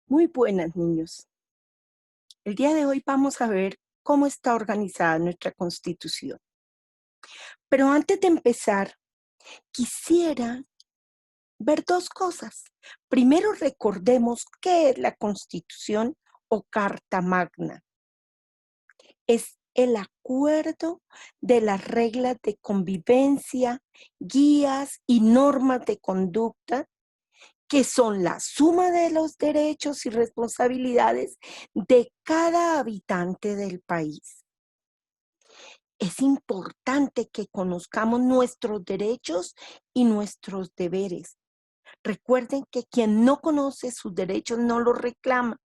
Muy buenas, niños. El día de hoy vamos a ver cómo está organizada nuestra Constitución. Pero antes de empezar, quisiera ver dos cosas. Primero, recordemos qué es la Constitución o Carta Magna. Es el acuerdo de las reglas de convivencia, guías y normas de conducta que son la suma de los derechos y responsabilidades de cada habitante del país. Es importante que conozcamos nuestros derechos y nuestros deberes. Recuerden que quien no conoce sus derechos no los reclama.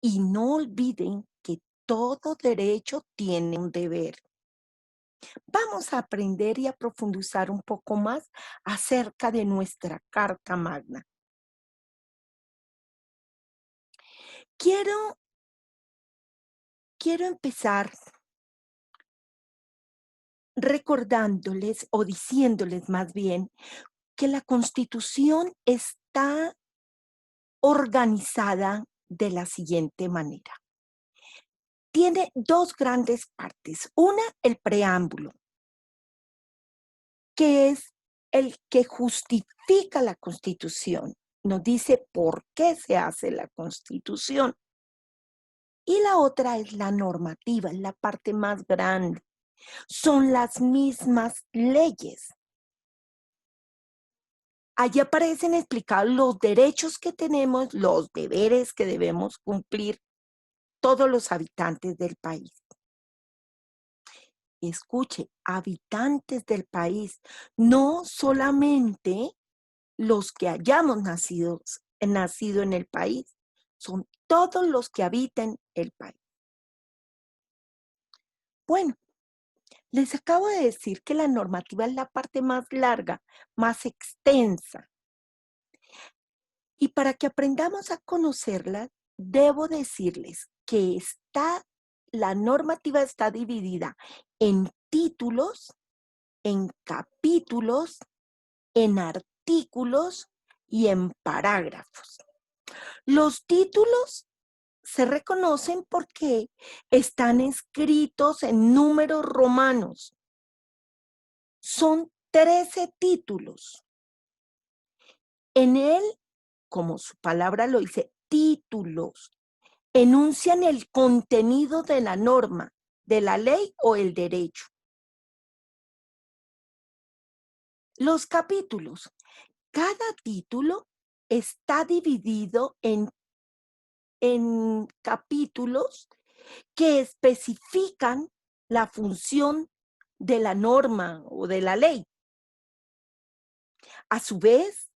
Y no olviden que todo derecho tiene un deber. Vamos a aprender y a profundizar un poco más acerca de nuestra Carta Magna. Quiero empezar recordándoles o diciéndoles más bien que la Constitución está organizada de la siguiente manera. Tiene dos grandes partes. Una, el preámbulo, que es el que justifica la Constitución. Nos dice por qué se hace la Constitución. Y la otra es la normativa, es la parte más grande. Son las mismas leyes. Allí aparecen explicados los derechos que tenemos, los deberes que debemos cumplir todos los habitantes del país. Escuche, habitantes del país, no solamente los que hayamos nacido en el país, son todos los que habitan el país. Bueno, les acabo de decir que la normativa es la parte más larga, más extensa. Y para que aprendamos a conocerla, debo decirles que la normativa está dividida en títulos, en capítulos, en artículos y en parágrafos. Los títulos se reconocen porque están escritos en números romanos. Son 13 títulos. En él, como su palabra lo dice, títulos enuncian el contenido de la norma, de la ley o el derecho. Los capítulos. Cada título está dividido en capítulos que especifican la función de la norma o de la ley. A su vez,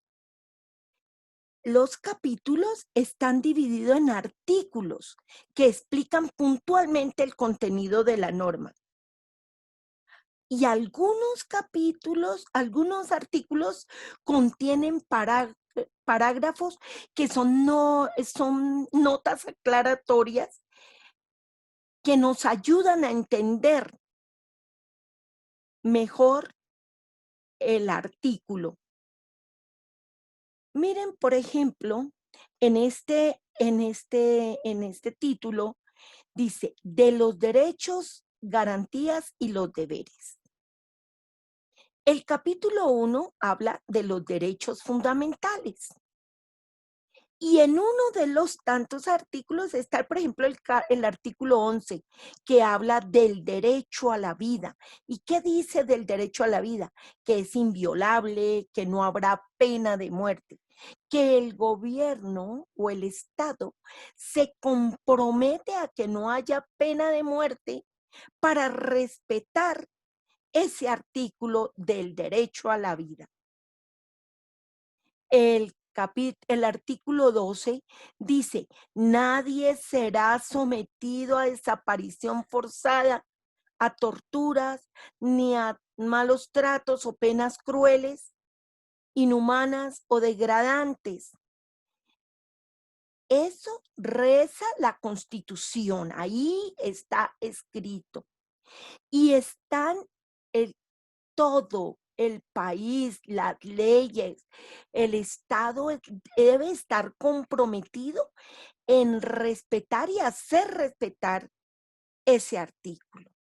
los capítulos están divididos en artículos que explican puntualmente el contenido de la norma. Y algunos capítulos, algunos artículos contienen parágrafos que son notas aclaratorias que nos ayudan a entender mejor el artículo. Miren, por ejemplo, en este título dice, de los derechos, garantías y los deberes. El capítulo 1 habla de los derechos fundamentales. Y en uno de los tantos artículos está, por ejemplo, el artículo 11, que habla del derecho a la vida. ¿Y qué dice del derecho a la vida? Que es inviolable, que no habrá pena de muerte, que el gobierno o el Estado se compromete a que no haya pena de muerte para respetar ese artículo del derecho a la vida. El artículo 12 dice, nadie será sometido a desaparición forzada, a torturas, ni a malos tratos o penas crueles, inhumanas o degradantes. Eso reza la Constitución, ahí está escrito. Y están todo el país, las leyes, el Estado debe estar comprometido en respetar y hacer respetar ese artículo.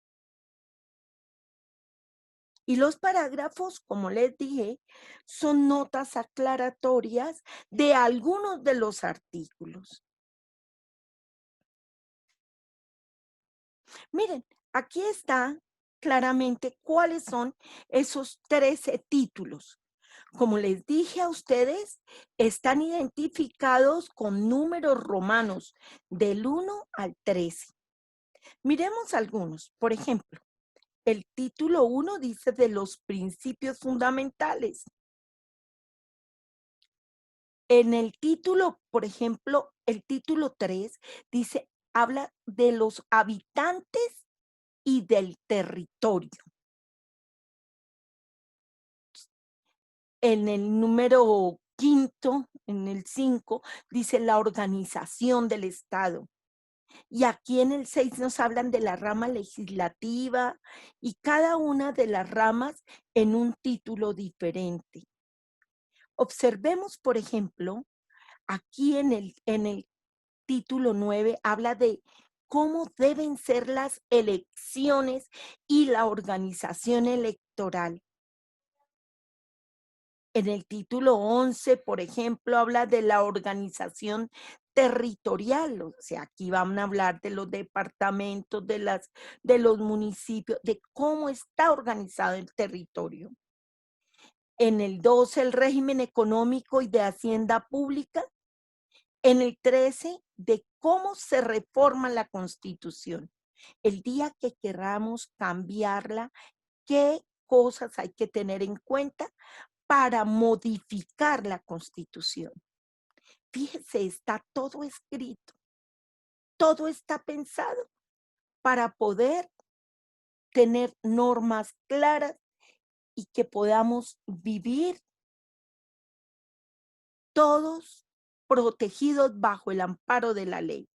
Y los parágrafos, como les dije, son notas aclaratorias de algunos de los artículos. Miren, aquí está claramente cuáles son esos 13 títulos. Como les dije a ustedes, están identificados con números romanos del 1 al 13. Miremos algunos. Por ejemplo, el título 1 dice de los principios fundamentales. En el título, por ejemplo, el título 3 dice, habla de los habitantes y del territorio. En el número quinto, en el 5, dice la organización del Estado. Y aquí en el 6 nos hablan de la rama legislativa y cada una de las ramas en un título diferente. Observemos, por ejemplo, aquí en el título 9 habla de cómo deben ser las elecciones y la organización electoral. En el título 11, por ejemplo, habla de la organización territorial, o sea, aquí van a hablar de los departamentos, de los municipios, de cómo está organizado el territorio. En el 12, el régimen económico y de hacienda pública. En el 13, de cómo se reforma la Constitución. El día que queramos cambiarla, qué cosas hay que tener en cuenta para modificar la Constitución. Fíjese, está todo escrito, todo está pensado para poder tener normas claras y que podamos vivir todos protegidos bajo el amparo de la ley.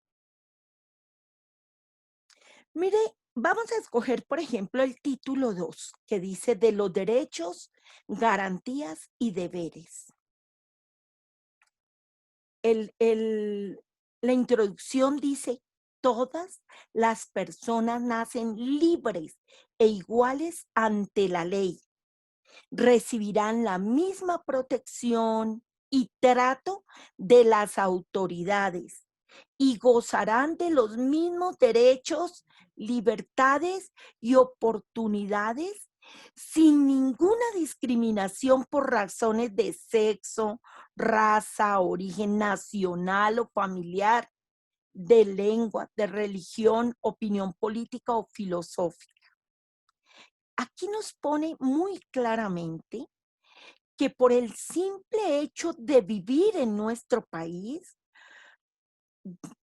Mire, vamos a escoger, por ejemplo, el título 2, que dice de los derechos, garantías y deberes. el, el- la introducción dice, todas las personas nacen libres e iguales ante la ley. Recibirán la misma protección y trato de las autoridades y gozarán de los mismos derechos, libertades y oportunidades sin ninguna discriminación por razones de sexo, raza, origen nacional o familiar, de lengua, de religión, opinión política o filosófica. Aquí nos pone muy claramente que por el simple hecho de vivir en nuestro país,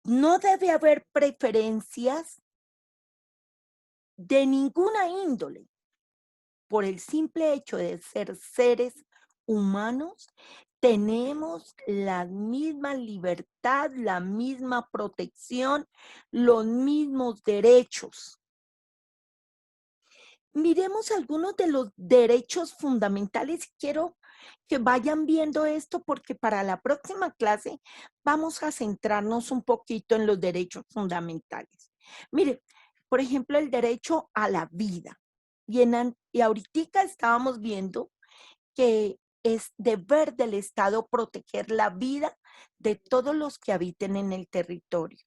no debe haber preferencias de ninguna índole. Por el simple hecho de ser seres humanos, tenemos la misma libertad, la misma protección, los mismos derechos. Miremos algunos de los derechos fundamentales. Quiero que vayan viendo esto porque para la próxima clase vamos a centrarnos un poquito en los derechos fundamentales. Mire, por ejemplo, el derecho a la vida. Y ahorita estábamos viendo que es deber del Estado proteger la vida de todos los que habiten en el territorio.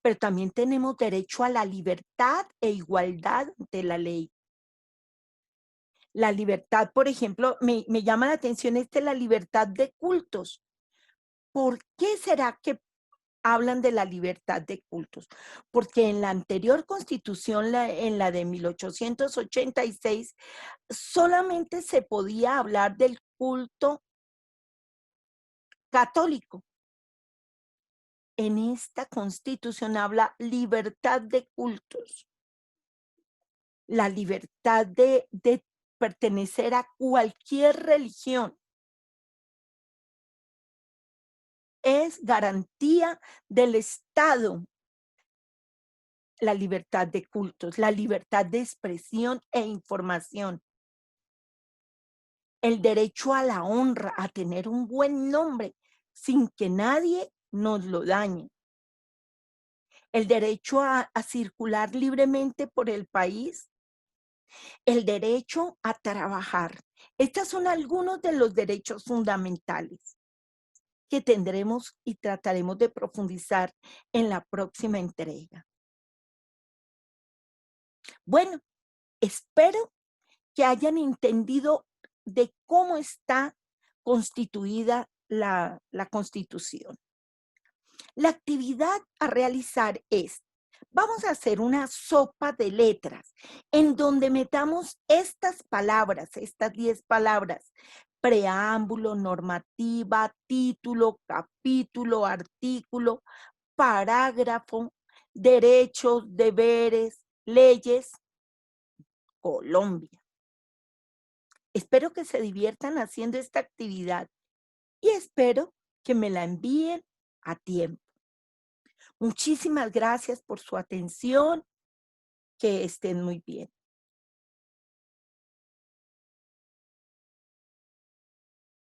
Pero también tenemos derecho a la libertad e igualdad de la ley. La libertad, por ejemplo, me llama la atención la libertad de cultos. ¿Por qué será que hablan de la libertad de cultos? Porque en la anterior constitución, en la de 1886, solamente se podía hablar del culto católico. En esta constitución habla libertad de cultos, la libertad de pertenecer a cualquier religión. Es garantía del Estado la libertad de cultos, la libertad de expresión e información. el derecho a la honra, a tener un buen nombre sin que nadie nos lo dañe, el derecho a circular libremente por el país, el derecho a trabajar. Estos son algunos de los derechos fundamentales que tendremos y trataremos de profundizar en la próxima entrega. Bueno, espero que hayan entendido de cómo está constituida la Constitución. La actividad a realizar es, vamos a hacer una sopa de letras en donde metamos estas palabras, estas 10 palabras: preámbulo, normativa, título, capítulo, artículo, parágrafo, derechos, deberes, leyes, Colombia. Espero que se diviertan haciendo esta actividad y espero que me la envíen a tiempo. Muchísimas gracias por su atención. Que estén muy bien.